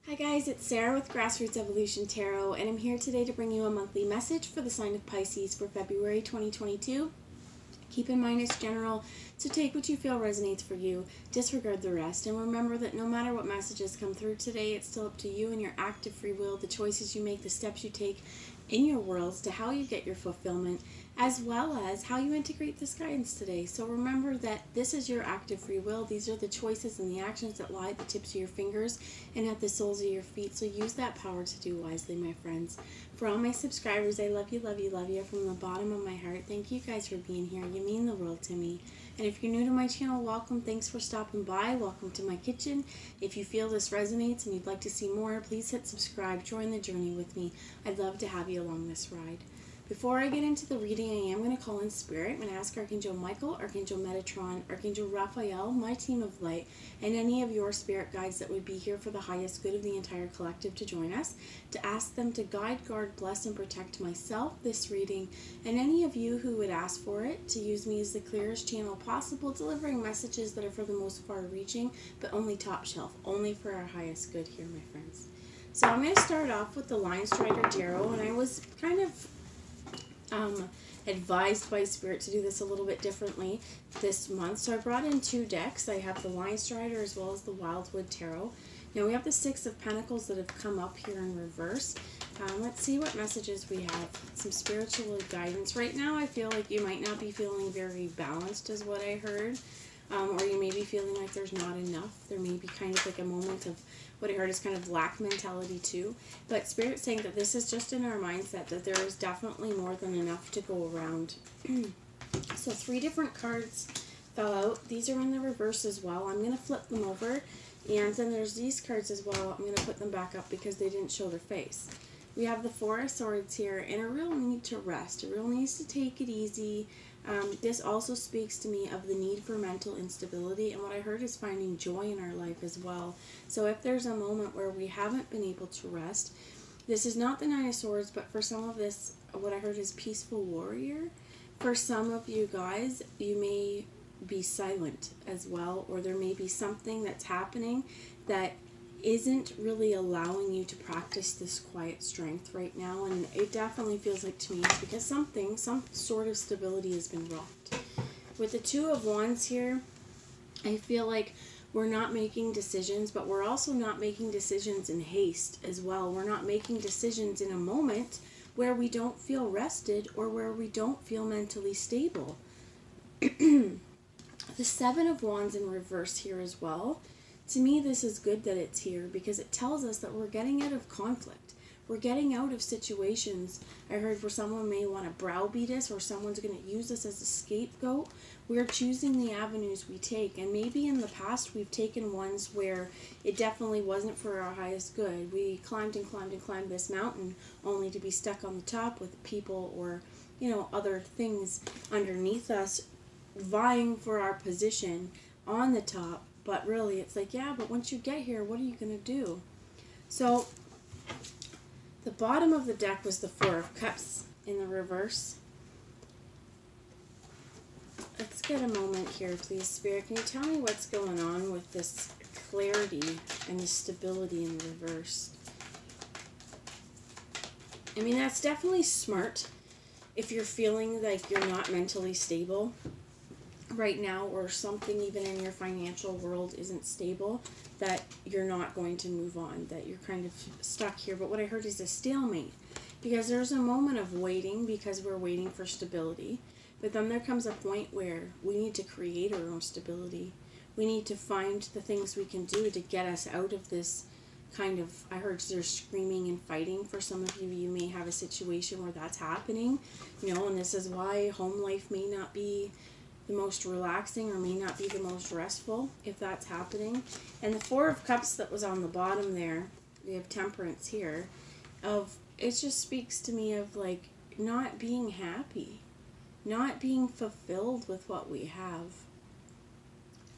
Hi guys, it's Sarah with Grassroots Evolution Tarot, and I'm here today to bring you a monthly message for the sign of Pisces for February 2022. Keep in mind it's general, so take what you feel resonates for you, disregard the rest, and remember that no matter what messages come through today, it's still up to you and your active free will, the choices you make, the steps you take in your worlds to how you get your fulfillment, as well as how you integrate this guidance today. So remember that this is your active free will. These are the choices and the actions that lie at the tips of your fingers and at the soles of your feet. So use that power to do wisely, my friends. For all my subscribers, I love you, love you, love you from the bottom of my heart. Thank you guys for being here. You mean the world to me. And if you're new to my channel, welcome. Thanks for stopping by. Welcome to my kitchen. If you feel this resonates and you'd like to see more, please hit subscribe. Join the journey with me. I'd love to have you along this ride. Before I get into the reading, I am going to call in spirit. I'm going to ask Archangel Michael, Archangel Metatron, Archangel Raphael, my team of light, and any of your spirit guides that would be here for the highest good of the entire collective to join us, to ask them to guide, guard, bless, and protect myself, this reading, and any of you who would ask for it, to use me as the clearest channel possible, delivering messages that are for the most far-reaching, but only top shelf, only for our highest good here, my friends. So I'm going to start off with the Lion Strider Tarot, and I was kind of advised by Spirit to do this a little bit differently this month. So I brought in two decks. I have the Lion Strider as well as the Wildwood Tarot. Now we have the Six of Pentacles that have come up here in reverse. Let's see what messages we have. Some spiritual guidance. Right now I feel like you might not be feeling very balanced is what I heard. Or you may be feeling like there's not enough. There may be kind of like a moment of what I heard is kind of lack mentality too. But Spirit's saying that this is just in our mindset, that there is definitely more than enough to go around. So 3 different cards fell out. These are in the reverse as well. I'm going to flip them over. And then there's these cards as well. I'm going to put them back up because they didn't show their face. We have the Four of Swords here and a real need to rest. A real need to take it easy. This also speaks to me of the need for mental instability, and what I heard is finding joy in our life as well. So if there's a moment where we haven't been able to rest, this is not the Nine of Swords, but for some of this, what I heard is peaceful warrior. For some of you guys, you may be silent as well, or there may be something that's happening that isn't really allowing you to practice this quiet strength right now, and it definitely feels like to me it's because some sort of stability has been rocked. With the Two of Wands here, I feel like we're not making decisions, but we're also not making decisions in haste as well. We're not making decisions in a moment where we don't feel rested or where we don't feel mentally stable. The Seven of Wands in reverse here as well. To me, this is good that it's here because it tells us that we're getting out of conflict. We're getting out of situations, I heard, where someone may want to browbeat us or someone's going to use us as a scapegoat. We're choosing the avenues we take. And maybe in the past we've taken ones where it definitely wasn't for our highest good. We climbed and climbed and climbed this mountain only to be stuck on the top with people or, you know, other things underneath us vying for our position on the top. But really, it's like, yeah, but once you get here, what are you going to do? So, the bottom of the deck was the Four of Cups in the reverse. Let's get a moment here, please, Spirit. Can you tell me what's going on with this clarity and the stability in the reverse? I mean, that's definitely smart if you're feeling like you're not mentally stable right now, or something even in your financial world isn't stable, that you're not going to move on, that you're kind of stuck here. But what I heard is a stalemate, because there's a moment of waiting because we're waiting for stability, but then there comes a point where we need to create our own stability. We need to find the things we can do to get us out of this kind of, I heard there's screaming and fighting. For some of you, you may have a situation where that's happening, you know, and this is why home life may not be the most relaxing or may not be the most restful if that's happening. And the Four of Cups that was on the bottom there, we have Temperance here, of it just speaks to me of like not being happy, not being fulfilled with what we have.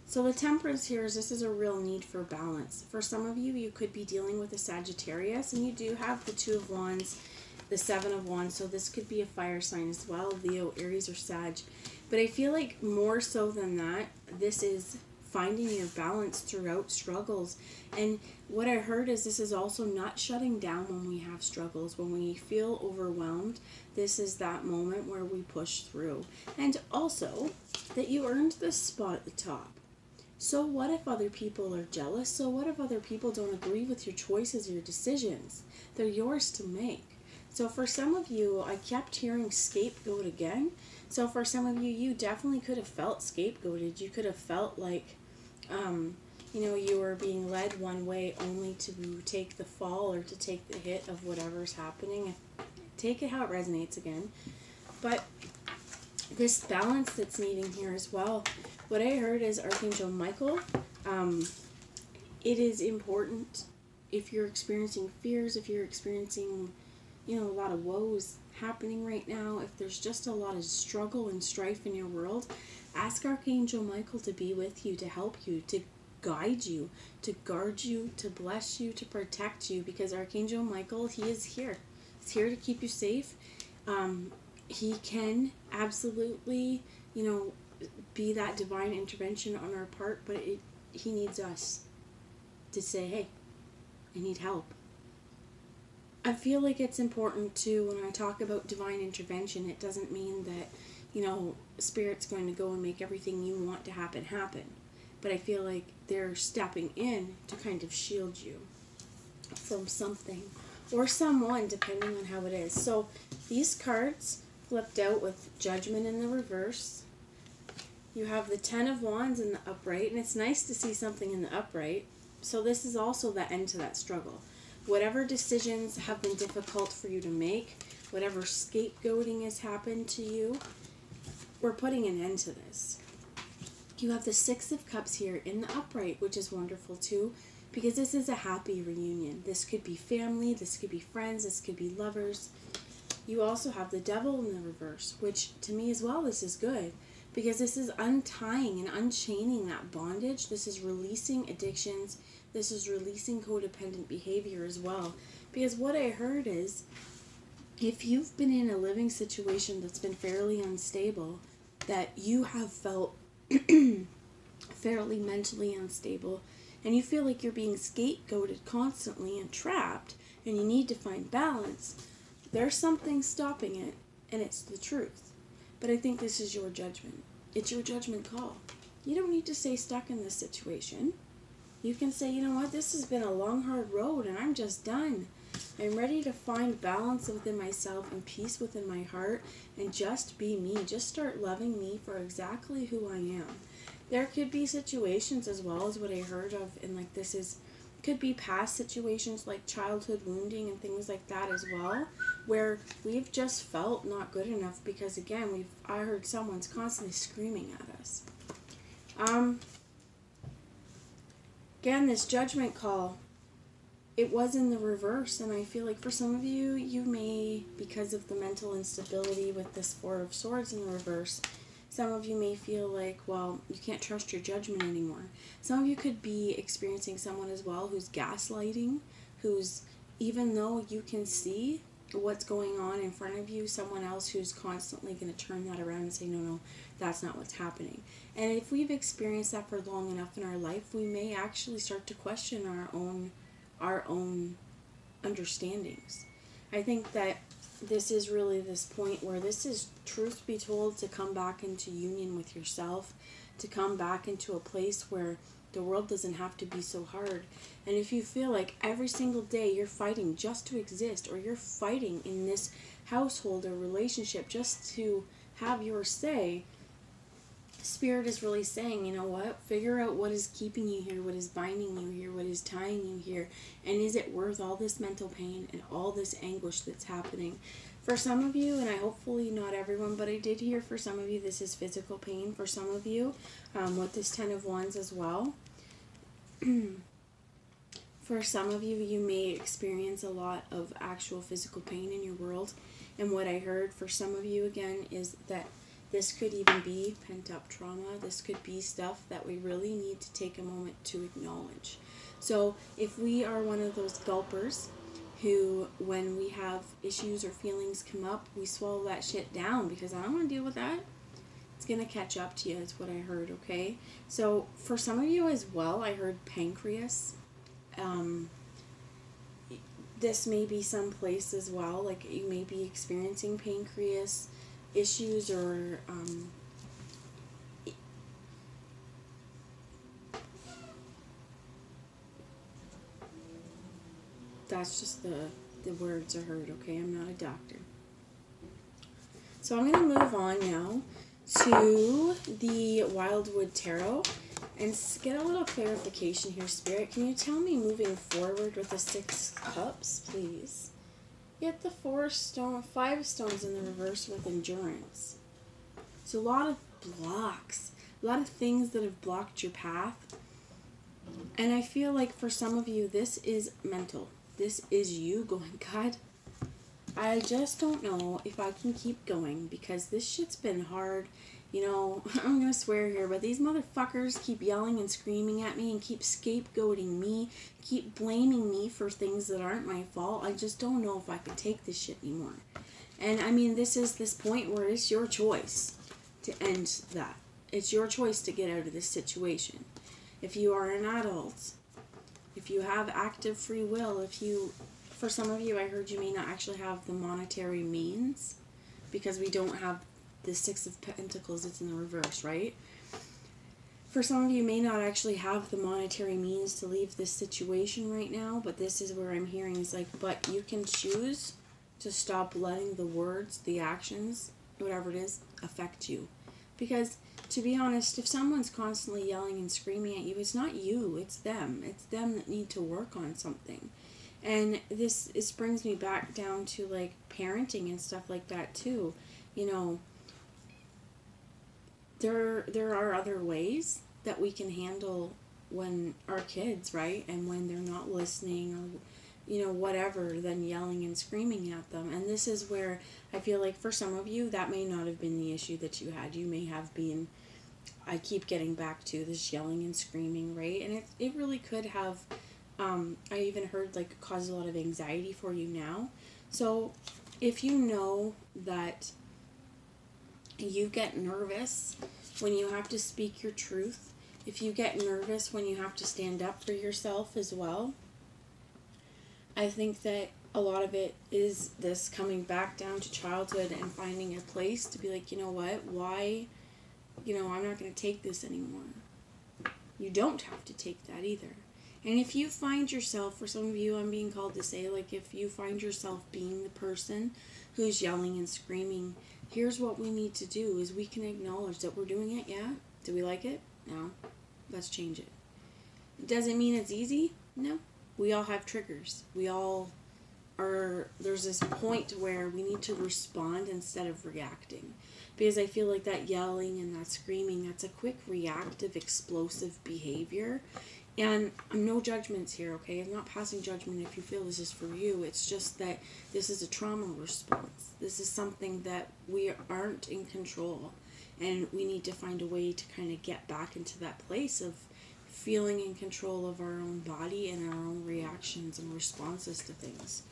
So the Temperance here is, this is a real need for balance. For some of you, you could be dealing with a Sagittarius, and you do have the Two of Wands, the Seven of Wands, so this could be a fire sign as well, Leo, Aries, or Sag. But I feel like more so than that, this is finding your balance throughout struggles. And what I heard is this is also not shutting down when we have struggles. When we feel overwhelmed, this is that moment where we push through. And also that you earned this spot at the top. So what if other people are jealous? So what if other people don't agree with your choices, your decisions? They're yours to make. So for some of you, I kept hearing scapegoat again. So for some of you, you definitely could have felt scapegoated. You could have felt like, you were being led one way only to take the fall or to take the hit of whatever's happening. Take it how it resonates again. But this balance that's needing here as well. What I heard is Archangel Michael. It is important if you're experiencing fears, if you're experiencing, a lot of woes happening right now, if there's just a lot of struggle and strife in your world, ask Archangel Michael to be with you, to help you, to guide you, to guard you, to bless you, to protect you, because Archangel Michael, he is here. He's here to keep you safe. He can absolutely, be that divine intervention on our part, but he needs us to say, hey, I need help. I feel like it's important too, when I talk about divine intervention, it doesn't mean that, Spirit's going to go and make everything you want to happen. But I feel like they're stepping in to kind of shield you from something or someone, depending on how it is. So these cards flipped out with Judgment in the reverse. You have the Ten of Wands in the upright, and it's nice to see something in the upright. So this is also the end to that struggle. Whatever decisions have been difficult for you to make, whatever scapegoating has happened to you, we're putting an end to this. You have the Six of Cups here in the upright, which is wonderful too, because this is a happy reunion. This could be family, this could be friends, this could be lovers. You also have the Devil in the reverse, which to me as well, this is good, because this is untying and unchaining that bondage. This is releasing addictions. This is releasing codependent behavior as well. Because what I heard is, if you've been in a living situation that's been fairly unstable, that you have felt fairly mentally unstable, and you feel like you're being scapegoated constantly and trapped, and you need to find balance, there's something stopping it, and it's the truth. But I think this is your judgment. It's your judgment call. You don't need to stay stuck in this situation. You can say, you know what, this has been a long, hard road, and I'm just done. I'm ready to find balance within myself and peace within my heart, and just be me. Just start loving me for exactly who I am. There could be situations as well as what I heard of, and like this is, could be past situations like childhood wounding and things like that as well, where we've just felt not good enough because, again, I heard someone's constantly screaming at us. Again, this judgment call, it was in the reverse, and I feel like for some of you, you may, because of the mental instability with this Four of Swords in the reverse, some of you may feel like, well, you can't trust your judgment anymore. Some of you could be experiencing someone as well who's gaslighting, who's, even though you can see what's going on in front of you, someone else who's constantly going to turn that around and say, no, that's not what's happening. And if we've experienced that for long enough in our life, we may actually start to question our own understandings. I think that this is really this point where this is, truth be told, to come back into union with yourself, to come back into a place where the world doesn't have to be so hard. And if you feel like every single day you're fighting just to exist, or you're fighting in this household or relationship just to have your say, Spirit is really saying, you know what, figure out what is keeping you here, what is binding you here, what is tying you here, and is it worth all this mental pain and all this anguish that's happening? For some of you, and I hopefully not everyone, but I did hear for some of you this is physical pain. For some of you, with this Ten of Wands as well. For some of you, you may experience a lot of actual physical pain in your world. And what I heard for some of you, again, is that this could even be pent-up trauma. This could be stuff that we really need to take a moment to acknowledge. So if we are one of those gulpers who, when we have issues or feelings come up, we swallow that shit down because I don't want to deal with that. It's going to catch up to you is what I heard, okay? So for some of you as well, I heard pancreas. This may be someplace as well, like you may be experiencing pancreas issues, or that's just the words I heard, okay? I'm not a doctor. So I'm going to move on now to the Wildwood Tarot and get a little clarification here, Spirit. Can you tell me moving forward with the 6 cups, please? Get the 5 stones in the reverse with endurance. So a lot of blocks, a lot of things that have blocked your path. And I feel like for some of you, this is mental. This is you going, God, I just don't know if I can keep going because this shit's been hard. You know, I'm going to swear here, but these motherfuckers keep yelling and screaming at me and keep scapegoating me, keep blaming me for things that aren't my fault. I just don't know if I can take this shit anymore. And I mean, this is this point where it's your choice to end that. It's your choice to get out of this situation. If you are an adult, if you have active free will, for some of you, I heard you may not actually have the monetary means because we don't have the 6 of Pentacles, it's in the reverse, right? For some of you may not actually have the monetary means to leave this situation right now, but this is where I'm hearing is like, but you can choose to stop letting the words, the actions, whatever it is, affect you. Because, to be honest, if someone's constantly yelling and screaming at you, it's not you, it's them. It's them that need to work on something. And this brings me back down to, like, parenting and stuff like that, too. You know, there are other ways that we can handle when our kids, right? And when they're not listening or, you know, whatever, than yelling and screaming at them. And this is where I feel like for some of you, that may not have been the issue that you had. You may have been, I keep getting back to this yelling and screaming, right? And it really could have, I even heard, like, cause a lot of anxiety for you now. So if you know that you get nervous when you have to speak your truth, if you get nervous when you have to stand up for yourself as well, I think that a lot of it is this coming back down to childhood and finding a place to be like, you know what, why, you know, I'm not going to take this anymore. You don't have to take that either. And if you find yourself, for some of you, I'm being called to say, like, if you find yourself being the person who's yelling and screaming, here's what we need to do is we can acknowledge that we're doing it, yeah? Do we like it? No. Let's change it. Does it mean it's easy? No. We all have triggers. We all are, there's this point where we need to respond instead of reacting. Because I feel like that yelling and that screaming, that's a quick reactive, explosive behavior. And no judgments here, okay? I'm not passing judgment if you feel this is for you. It's just that this is a trauma response. This is something that we aren't in control. And we need to find a way to kind of get back into that place of feeling in control of our own body and our own reactions and responses to things.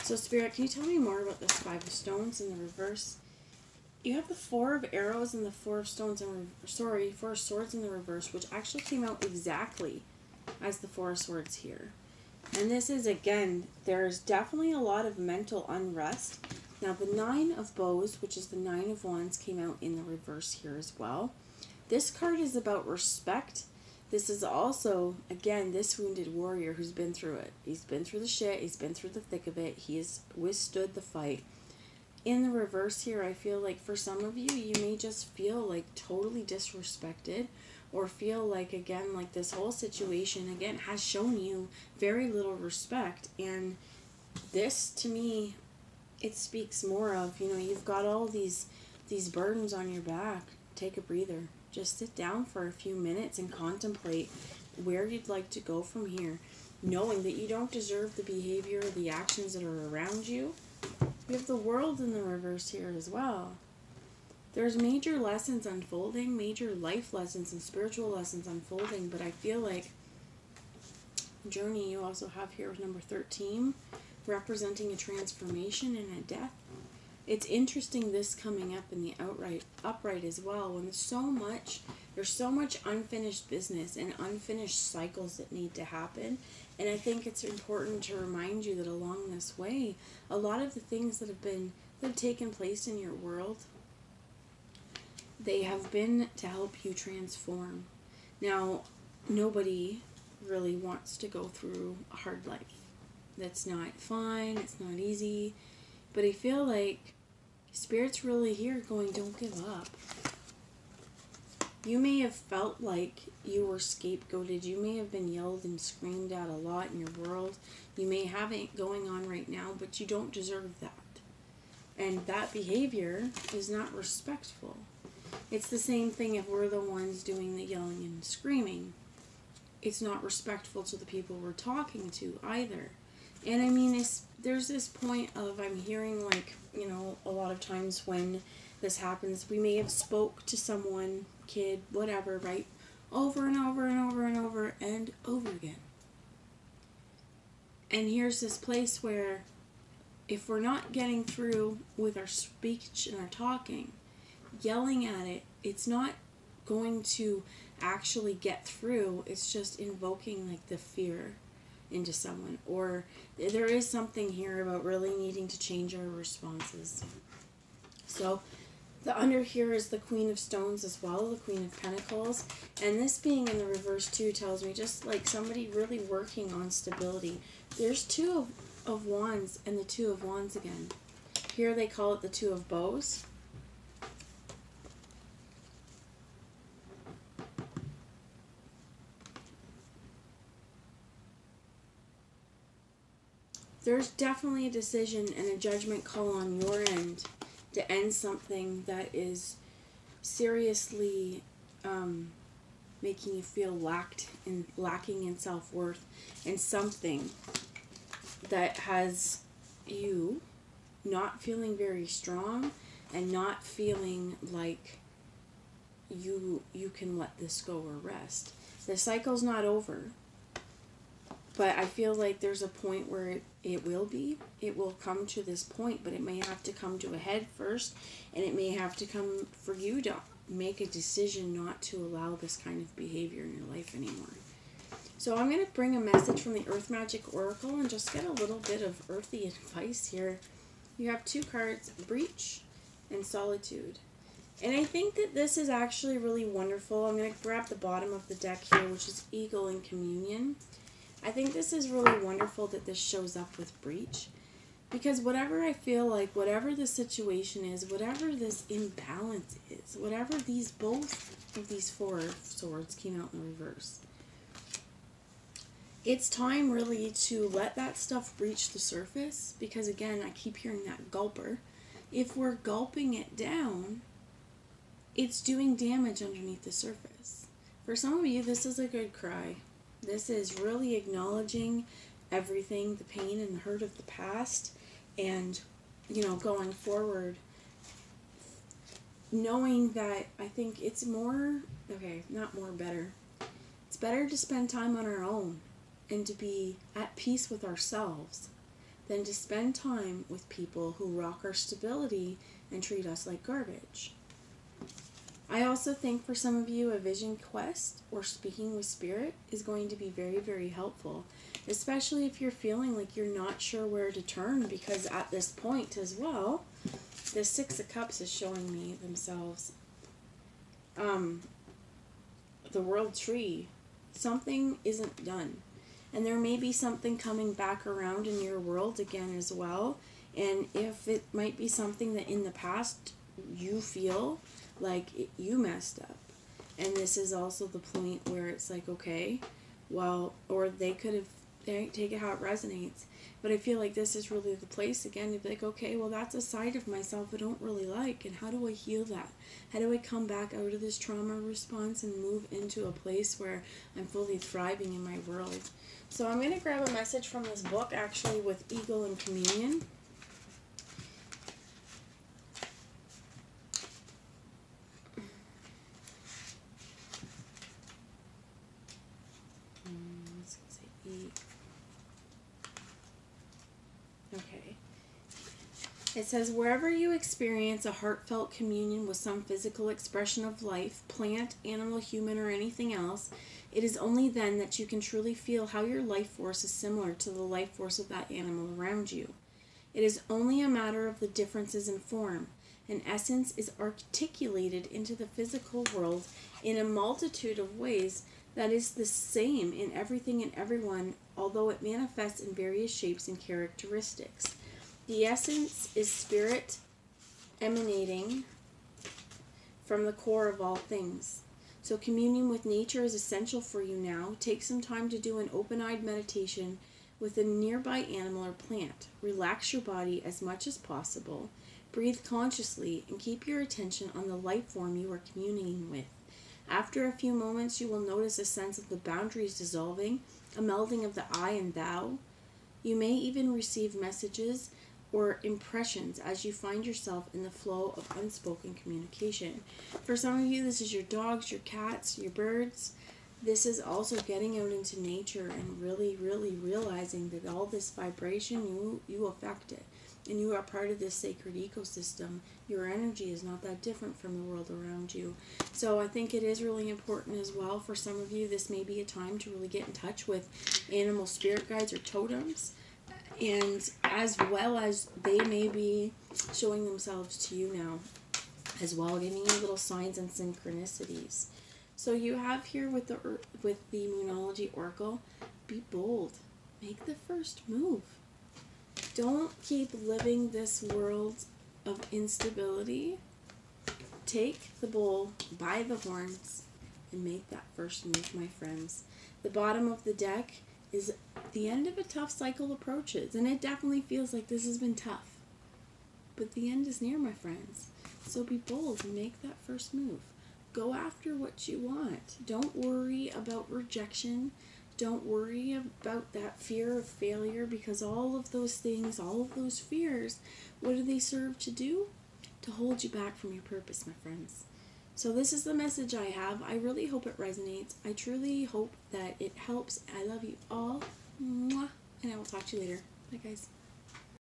So, Spirit, can you tell me more about this 5 of Stones in the reverse? You have the 4 of Arrows and the 4 of Stones in 4 of Swords in the reverse, which actually came out exactly as the 4 of Swords here. And this is, again, there's definitely a lot of mental unrest. Now, the 9 of Bows, which is the 9 of Wands, came out in the reverse here as well. This card is about respect. This is also, again, this wounded warrior who's been through it. He's been through the shit. He's been through the thick of it. He has withstood the fight. In the reverse here, I feel like for some of you, you may just feel like totally disrespected, or feel like, again, like this whole situation, again, has shown you very little respect. And this, to me, it speaks more of, you know, you've got all these burdens on your back. Take a breather. Just sit down for a few minutes and contemplate where you'd like to go from here, knowing that you don't deserve the behavior or the actions that are around you. We have the World in the reverse here as well. There's major lessons unfolding, major life lessons and spiritual lessons unfolding, but I feel like journey you also have here with number 13, representing a transformation and a death. It's interesting this coming up in the upright as well, when there's so much unfinished business and unfinished cycles that need to happen. And I think it's important to remind you that along this way, a lot of the things that have taken place in your world, they have been to help you transform. Now, nobody really wants to go through a hard life. That's not fun, it's not easy, but I feel like Spirit's really here going, don't give up. You may have felt like you were scapegoated. You may have been yelled and screamed at a lot in your world. You may have it going on right now, but you don't deserve that. And that behavior is not respectful. It's the same thing if we're the ones doing the yelling and screaming. It's not respectful to the people we're talking to either. And I mean, there's this point of, I'm hearing like, a lot of times when this happens, we may have spoke to someone, kid, whatever, right? Over and over and over and over and over again. And here's this place where if we're not getting through with our speech and our talking, yelling at it, it's not going to actually get through. It's just invoking like the fear into someone. Or there is something here about really needing to change our responses. So the under here is the Queen of Stones as well, the Queen of Pentacles. And this being in the reverse too tells me just like somebody really working on stability. There's Two of Wands and the Two of Wands again. Here they call it the Two of Bows. There's definitely a decision and a judgment call on your end to end something that is seriously making you feel lacking in self-worth, and something that has you not feeling very strong and not feeling like you can let this go or rest. The cycle's not over. But I feel like there's a point where it will come to this point, but it may have to come to a head first, and it may have to come for you to make a decision not to allow this kind of behavior in your life anymore. So I'm going to bring a message from the Earth Magic Oracle and just get a little bit of earthy advice here. You have two cards, Breach and Solitude. And I think that this is actually really wonderful. I'm going to grab the bottom of the deck here, which is Eagle and Communion. I think this is really wonderful that this shows up with Breach, because whatever I feel like, whatever the situation is, whatever this imbalance is, whatever both of these Four of Swords came out in the reverse, it's time really to let that stuff breach the surface, because again, I keep hearing that gulper. If we're gulping it down, it's doing damage underneath the surface. For some of you, this is a good cry. This is really acknowledging everything, the pain and the hurt of the past, and, going forward, knowing that I think it's better. It's better to spend time on our own and to be at peace with ourselves than to spend time with people who rock our stability and treat us like garbage. I also think for some of you, a vision quest or speaking with Spirit is going to be very, very helpful, especially if you're feeling like you're not sure where to turn, because at this point as well, the Six of Cups is showing me themselves. The World Tree, something isn't done. And there may be something coming back around in your world again as well. And if it might be something that in the past you feel like you messed up, and this is also the point where it's like, okay, well, or they could have, take it how it resonates, but I feel like this is really the place again to be like, okay, well, that's a side of myself I don't really like, and how do I heal that? How do I come back out of this trauma response and move into a place where I'm fully thriving in my world? So I'm going to grab a message from this book, actually, with Eagle and Communion. Okay. It says, wherever you experience a heartfelt communion with some physical expression of life, plant, animal, human, or anything else, it is only then that you can truly feel how your life force is similar to the life force of that animal around you. It is only a matter of the differences in form. An essence is articulated into the physical world in a multitude of ways that is the same in everything and everyone, although it manifests in various shapes and characteristics. The essence is spirit emanating from the core of all things. So communion with nature is essential for you now. Take some time to do an open-eyed meditation with a nearby animal or plant. Relax your body as much as possible. Breathe consciously and keep your attention on the life form you are communing with. After a few moments, you will notice a sense of the boundaries dissolving, a melding of the I and thou. You may even receive messages or impressions as you find yourself in the flow of unspoken communication. For some of you, this is your dogs, your cats, your birds. This is also getting out into nature and really, really realizing that all this vibration, you affect it. And you are part of this sacred ecosystem. Your energy is not that different from the world around you. So I think it is really important as well for some of you. This may be a time to really get in touch with animal spirit guides or totems. And as well as they may be showing themselves to you now as well, giving you little signs and synchronicities. So you have here with the Moonology Oracle, be bold. Make the first move. Don't keep living this world of instability. Take the bull by the horns and make that first move, my friends. The bottom of the deck is the end of a tough cycle approaches, and it definitely feels like this has been tough. But the end is near, my friends. So be bold and make that first move. Go after what you want. Don't worry about rejection. Don't worry about that fear of failure, because all of those things, all of those fears, what do they serve to do? To hold you back from your purpose, my friends. So this is the message I have. I really hope it resonates. I truly hope that it helps. I love you all. Mwah. And I will talk to you later. Bye, guys.